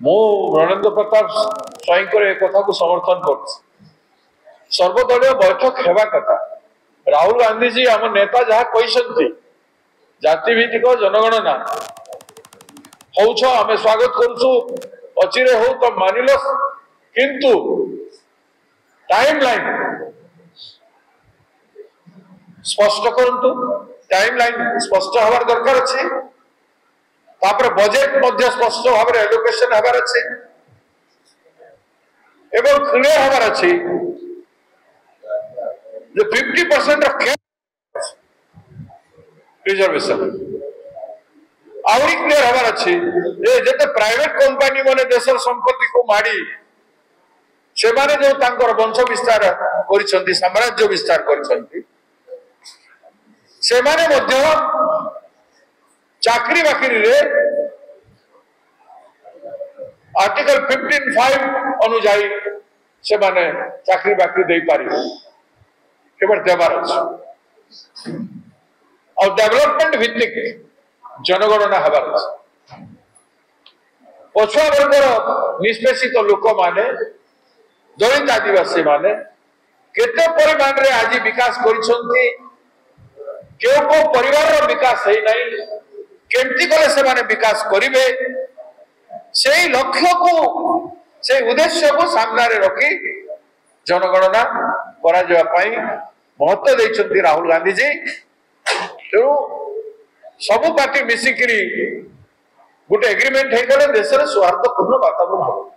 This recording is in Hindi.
मु रणेंद्र प्रताप स्वयं को कथा को समर्थन कर सर्वदलीय बैठक हेबा कथा। राहुल गांधी जी आम नेता जहाँ कहते जातिभित्तिक जनगणना आम स्वागत करुचु अचिरे हो तो मानिल किंतु टाइम लाइन स्पष्ट करंतु टाइम लाइन स्पष्ट हबार दरकार अच्छे तापर बजेट मध्य स्पष्ट भाव में एलोकेशन हबार अच्छे एवं क्लियर हबार अच्छे 50% रिजर्वेशन आहरी क्लियर हबार अच्छे जेते प्राइवेट कंपनी माने देशर संपत्ति को माड़ी से माने जो तांकर वंश विस्तार करिसंती साम्राज्य विस्तार करिसंती से माने मध्य चाकरी बाकरी रे आर्टिकल 15(5) अनुजाई से माने चाकरी बाकरी दे पारी केवल देवार अछि और डेवलपमेंट भित्तिक जनगणना हबार अछि। पछुआ वर्गर निष्पेषित लोक माने दलित आदिवासी माने केते परिमाण रे आज विकास करिसंती केउ परिवार विकास है नहीं केमती कले से माने विकास करिवे से लक्ष्य को से उद्देश्य को सामने रखी जनगणना करा जावा पई महत्व देइछंती राहुल गांधी जी। तेणु सबु पार्टी मिसिकरी गोटे एग्रीमेंट हे गले देश रे सौहार्दपूर्ण वातावरण हो।